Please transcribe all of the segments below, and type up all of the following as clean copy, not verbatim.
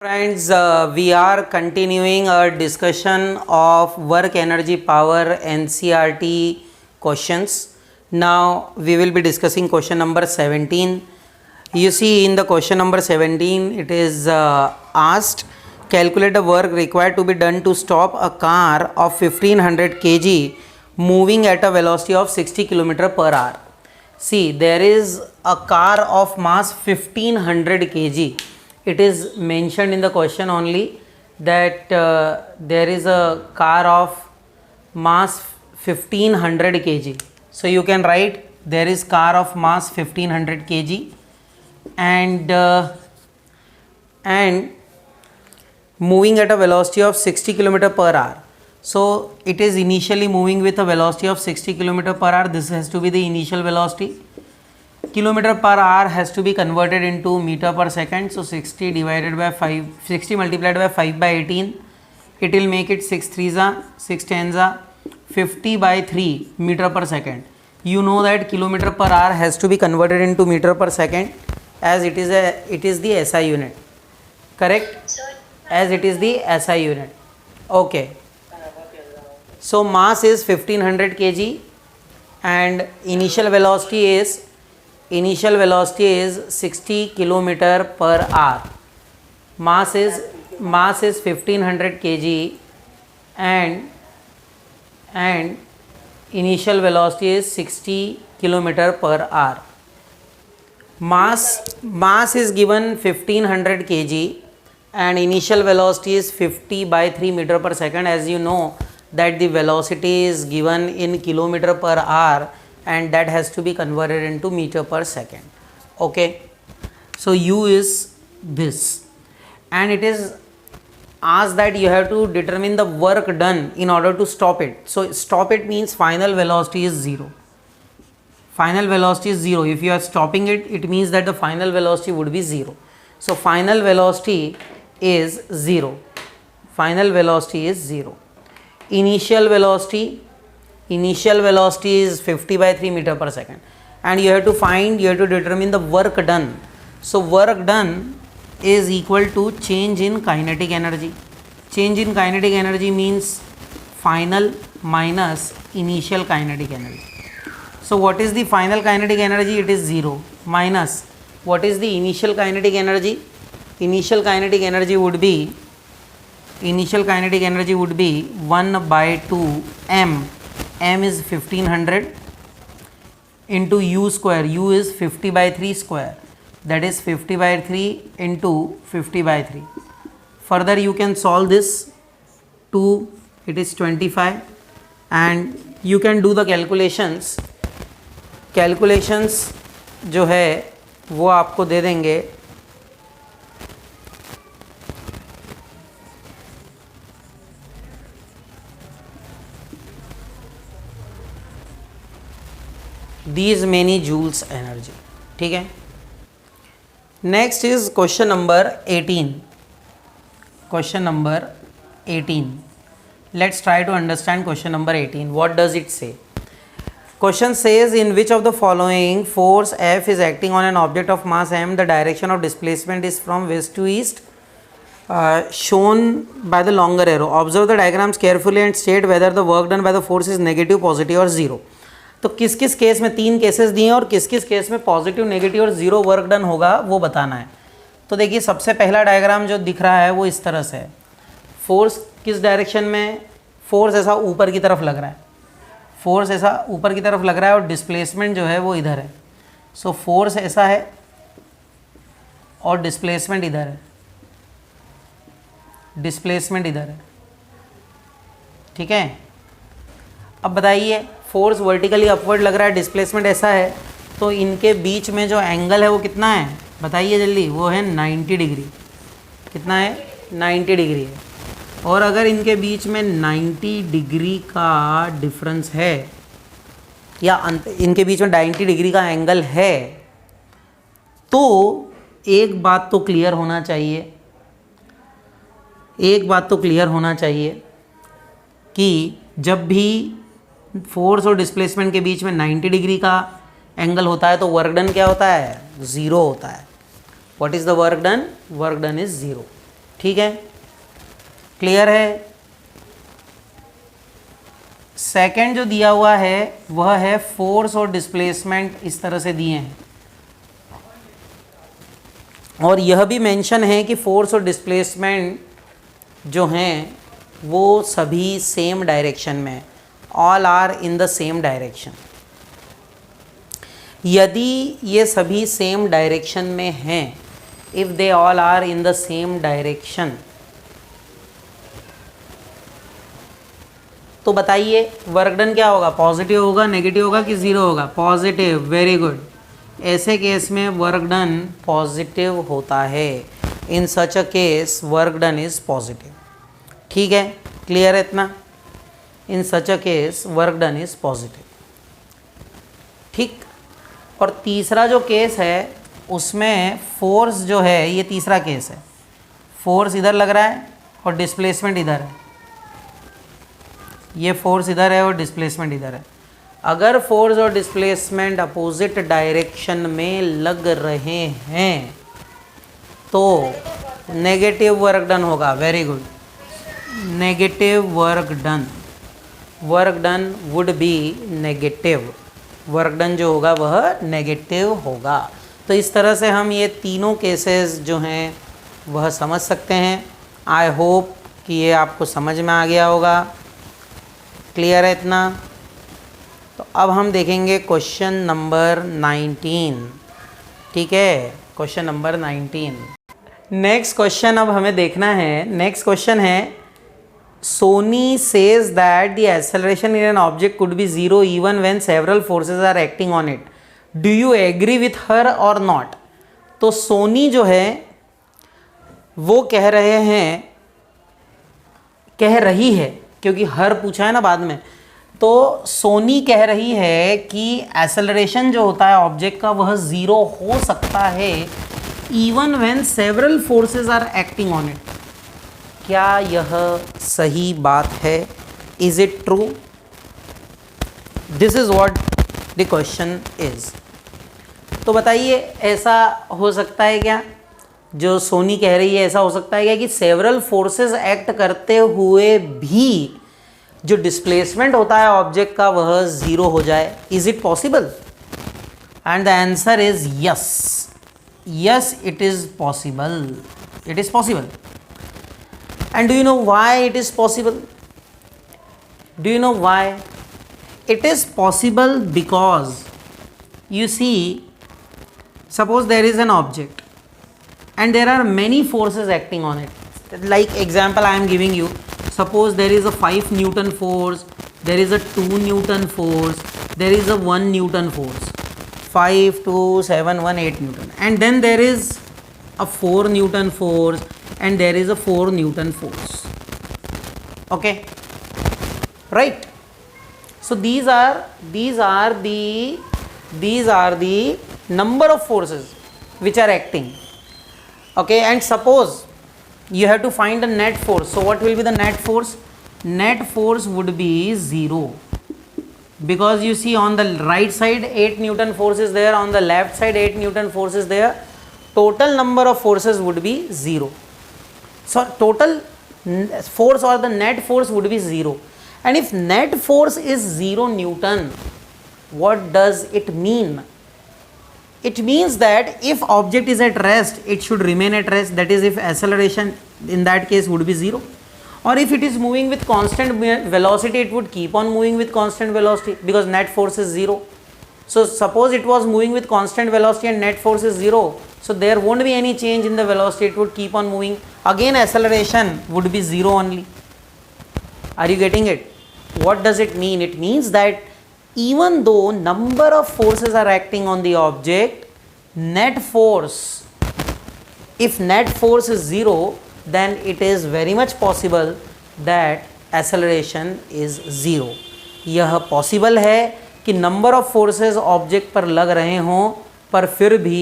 Friends, we are continuing our discussion of work energy power NCERT questions. Now we will be discussing question number 17. You see in the question number 17 it is asked, calculate the work required to be done to stop a car of 1500 kg moving at a velocity of 60 km per hour. See, there is a car of mass 1500 kg. It is mentioned in the question only that there is a car of mass 1500 kg. So you can write there is car of mass 1500 kg and moving at a velocity of 60 km per hour. So it is initially moving with a velocity of 60 km per hour. This has to be the initial velocity. Kilometer per hour has to be converted into meter per second. So 60 divided by 5, 60 multiplied by 5 by 18, it will make it 6 3s are 6 10s are 50 by 3 meter per second. You know that kilometer per hour has to be converted into meter per second as it is the SI unit. Correct? As it is the SI unit. Okay. So mass is 1500 kg and initial velocity is 60 kilometer per hour. Mass is 1500 kg and initial velocity is 60 kilometer per hour. Mass is given 1500 kg and initial velocity is 50 by 3 meter per second. As you know that the velocity is given in kilometer per hour and that has to be converted into meter per second. Okay, so U is this, and it is asked that you have to determine the work done in order to stop it. So stop it means final velocity is 0. Final velocity is 0. If you are stopping it, it means that the final velocity would be 0. So final velocity is 0. Final velocity is 0. Initial velocity is 50 by 3 meter per second, and you have to determine the work done. So work done is equal to change in kinetic energy. Change in kinetic energy means final minus initial kinetic energy. So what is the final kinetic energy? It is 0 minus what is the initial kinetic energy? Initial kinetic energy would be 1 by 2 m. M is 1500 into U square. U is 50 by 3 square. That is 50 by 3 into 50 by 3. Further you can solve this. 2, it is 25, and you can do the calculations. Calculations जो है वो आपको दे देंगे these many joules energy. ठीक है. Next is question number 18. Question number 18. Let's try to understand question number 18. What does it say? Question says, in which of the following force F is acting on an object of mass m, the direction of displacement is from west to east, shown by the longer arrow. Observe the diagrams carefully and state whether the work done by the force is negative, positive or zero. तो किस किस case में 3 cases दिए और किस किस case में positive, negative और ज़ीरो वर्क डन होगा वो बताना है. तो देखिए सबसे पहला डायग्राम जो दिख रहा है वो इस तरह से है. फोर्स किस डायरेक्शन में? फोर्स ऐसा ऊपर की तरफ लग रहा है. फोर्स ऐसा ऊपर की तरफ लग रहा है और डिस्प्लेसमेंट जो है वो इधर है. सो फोर्स ऐसा है और डिस्प्लेसमेंट इधर है. डिस्प्लेसमेंट इधर है. ठीक है. अब बताइए, फोर्स वर्टिकली अपवर्ड लग रहा है, डिस्प्लेसमेंट ऐसा है, तो इनके बीच में जो एंगल है वो कितना है बताइए जल्दी? वो है 90 डिग्री. कितना है? 90 डिग्री है. और अगर इनके बीच में 90 डिग्री का डिफरेंस है या इनके बीच में 90 डिग्री का एंगल है, तो एक बात तो क्लियर होना चाहिए कि जब भी फोर्स और डिस्प्लेसमेंट के बीच में 90 डिग्री का एंगल होता है तो वर्क डन क्या होता है? 0 होता है. What is the work done? Work done is 0. ठीक है, क्लियर है। सेकंड जो दिया हुआ है वह है फोर्स और डिस्प्लेसमेंट, इस तरह से दिए हैं, और यह भी मेंशन है कि फोर्स और डिस्प्लेसमेंट जो हैं वो सभी सेम डायरेक्शन में, all are in the same direction. यदि ये सभी सेम डायरेक्शन में हैं, if they all are in the same direction, तो बताइए वर्क डन क्या होगा, पॉजिटिव होगा, नेगेटिव होगा कि ज़ीरो होगा? Positive, very good. ऐसे केस में वर्क डन पॉजिटिव होता है। In such a case work done is positive. ठीक है, क्लियर है इतना? In such a case work done is positive. ठीक, और तीसरा जो केस है उसमें फोर्स जो है, ये तीसरा केस है, फोर्स इधर लग रहा है और डिस्प्लेसमेंट इधर है। ये फोर्स इधर है और डिस्प्लेसमेंट इधर है। अगर फोर्स और डिस्प्लेसमेंट अपोजिट डायरेक्शन में लग रहे हैं तो नेगेटिव वर्क डन होगा। Very good, negative work done, work done would be negative, work done जो होगा वह नेगेटिव होगा। तो इस तरह से हम ये तीनों केसेस जो हैं वह समझ सकते हैं। आई होप कि ये आपको समझ में आ गया होगा। क्लियर है इतना? तो अब हम देखेंगे क्वेश्चन नंबर 19। ठीक है, क्वेश्चन नंबर 19। नेक्स्ट क्वेश्चन अब हमें देखना है। नेक्स्ट क्वेश्चन है, Soni says that the acceleration in an object could be zero even when several forces are acting on it. Do you agree with her or not? तो सोनी जो है वो कह रही है, क्योंकि हर पूछा है ना बाद में, तो सोनी कह रही है कि एक्सेलरेशन जो होता है ऑब्जेक्ट का वह ज़ीरो हो सकता है even when several forces are acting on it. क्या यह सही बात है? Is it true? This is what the question is. तो बताइए, ऐसा हो सकता है क्या? जो सोनी कह रही है ऐसा हो सकता है क्या कि सेवरल फोर्सेस एक्ट करते हुए भी जो डिस्प्लेसमेंट होता है ऑब्जेक्ट का वह ज़ीरो हो जाए? Is it possible? And the answer is yes, yes it is possible, it is possible. And do you know why it is possible? Do you know why? It is possible because you see, suppose there is an object and there are many forces acting on it. Like example I am giving you, suppose there is a 5 Newton force, there is a 2 Newton force, there is a 1 Newton force, 5, 2, 7, 1, 8 Newton, and then there is a 4 Newton force and there is a 4 Newton force. Okay, right? So these are the number of forces which are acting. Okay, and suppose you have to find the net force. So what will be the net force? Net force would be 0, because you see on the right side 8 Newton force is there, on the left side 8 Newton force is there. Total number of forces would be 0. So total force or the net force would be 0. And if net force is 0 Newton, what does it mean? It means that if object is at rest, it should remain at rest. That is, if acceleration in that case would be 0. Or if it is moving with constant velocity, it would keep on moving with constant velocity, because net force is 0. So suppose it was moving with constant velocity and net force is 0. So there won't be any change in the velocity, it would keep on moving. Again acceleration would be 0 only. Are you getting it? What does it mean? It means that even though number of forces are acting on the object, net force, if net force is 0, then it is very much possible that acceleration is 0. यह possible है कि number of forces object पर लग रहे हों पर फिर भी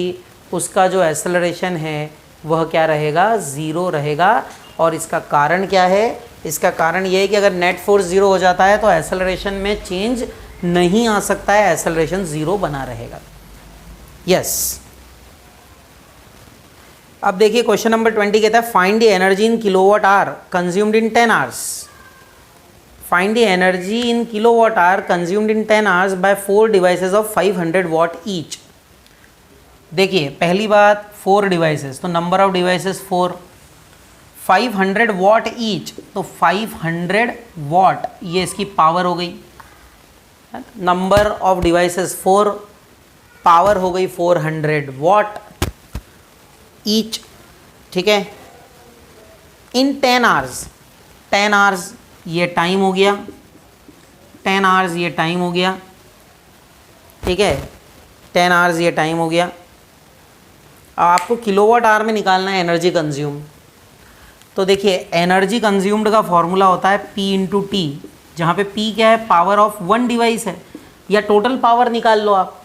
उसका जो एक्सेलरेशन है वह क्या रहेगा? 0 रहेगा। और इसका कारण क्या है? इसका कारण यह है कि अगर नेट फोर्स 0 हो जाता है तो एक्सेलरेशन में चेंज नहीं आ सकता है, एक्सेलरेशन 0 बना रहेगा। यस, अब देखिए क्वेश्चन नंबर 20 कहता है find the energy in kilowatt hour consumed in 10 hours. Find the energy in kilowatt hour consumed in 10 hours bye 4 devices of 500 what each. देखिए पहली बात 4 डिवाइसेस, तो number of devices 4, 500 what each, तो 500 what ये इसकी power हो गई. Number of devices 4, power हो गई 400 वॉट ईच. ठीक है. इन 10 आवर्स, 10 आवर्स ये टाइम हो गया, 10 आवर्स ये टाइम हो गया. ठीक है, 10 आवर्स ये टाइम हो गया. अब आपको किलोवाट आवर में निकालना है एनर्जी कंज्यूम. तो देखिए एनर्जी कंज्यूम्ड का फॉर्मूला होता है P इंटू टी, जहाँ पे P क्या है, पावर ऑफ वन डिवाइस है, या टोटल पावर निकाल लो आप.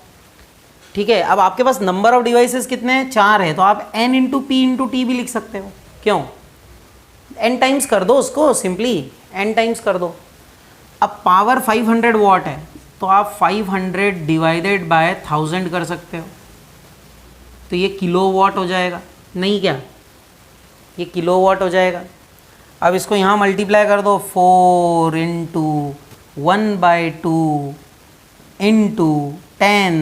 ठीक है. अब आपके पास नंबर ऑफ डिवाइसेस कितने हैं, 4 है, तो आप N into P into T भी लिख सकते हो. क्यों, N टाइम्स कर दो उसको, सिंपली N टाइम्स कर दो. अब पावर 500 वॉट है, तो आप 500 डिवाइडेड बाय 1000 कर सकते हो, तो ये किलोवाट हो जाएगा. नहीं क्या, ये किलोवाट हो जाएगा. अब इसको यहाँ मल्टीप्लाई कर दो, 4 इंटू 1/2 इंटू 10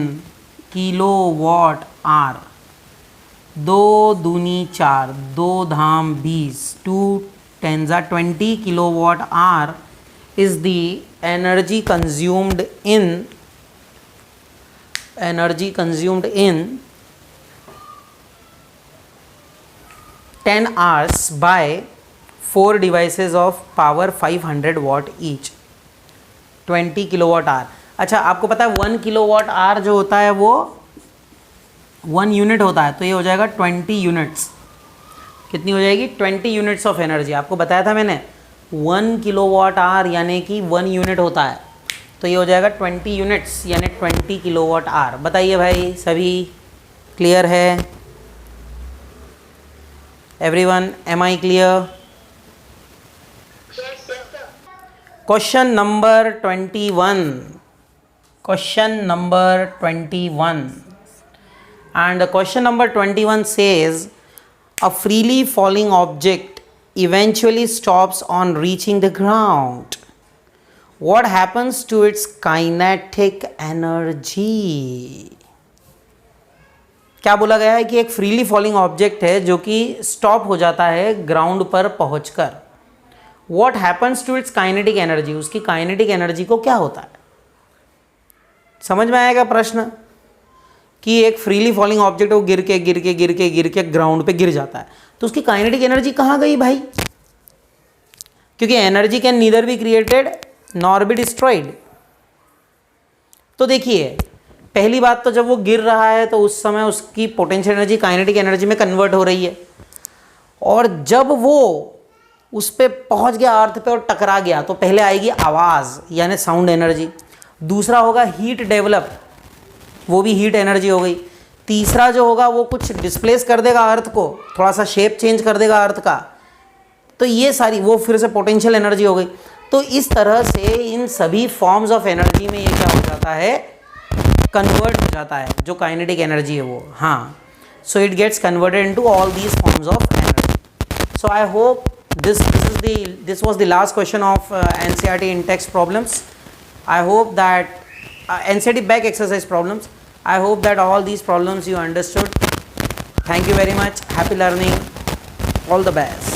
किलोवाट आवर. 2 दूनी 4, 2 धाम 20, 2 10 20 kilowatt hour is the energy consumed in 10 hours by 4 devices of power 500 watt each, 20 kilowatt hour. अच्छा, आपको पता है 1 किलोवाट आवर जो होता है वो 1 यूनिट होता है, तो ये हो जाएगा 20 यूनिट्स. कितनी हो जाएगी, 20 यूनिट्स ऑफ एनर्जी. आपको बताया था मैंने 1 किलोवाट आवर यानी कि 1 यूनिट होता है, तो ये हो जाएगा 20 यूनिट्स यानी 20 किलोवाट आवर. बताइए भाई, सभी क्लियर है? Everyone, am I clear? Question number 21. Question number 21. And the question number 21 says, a freely falling object eventually stops on reaching the ground. What happens to its kinetic energy? क्या बोला गया है कि एक फ्रीली फॉलिंग ऑब्जेक्ट है जो कि stop हो जाता है ग्राउंड पर पहुंचकर. What happens to its kinetic energy? उसकी काइनेटिक एनर्जी को क्या होता है? समझ में आएगा प्रश्न? कि एक फ्रीली फॉलिंग ऑब्जेक्ट वो गिर के ग्राउंड पे गिर जाता है, तो उसकी काइनेटिक एनर्जी कहाँ गई भाई? क्योंकि energy can neither be created nor be destroyed. तो देखिए पहली बात तो जब वो गिर रहा है तो उस समय उसकी पोटेंशियल एनर्जी काइनेटिक एनर्जी में कन्वर्ट हो रही है, और जब वो उस पे पहुंच गया अर्थ पे और टकरा गया तो पहले आएगी आवाज़ यानी साउंड एनर्जी. दूसरा होगा हीट डेवलप, वो भी हीट एनर्जी हो गई. तीसरा जो होगा वो कुछ डिस्प्लेस कर देगा अर्थ को, थोड़ा सा शेप चेंज कर देगा अर्थ का, तो ये सारी वो फिर से पोटेंशियल एनर्जी हो गई. तो इस तरह से इन सभी फॉर्म्स ऑफ एनर्जी में ये क्या हो जाता है, कन्वर्ट हो जाता है, जो काइनेटिक एनर्जी है वो. हाँ, so it gets converted into all these forms of energy. So I hope this was the last question of NCERT in text problems. I hope that NCERT back exercise problems. I hope that all these problems you understood. Thank you very much. Happy learning. All the best.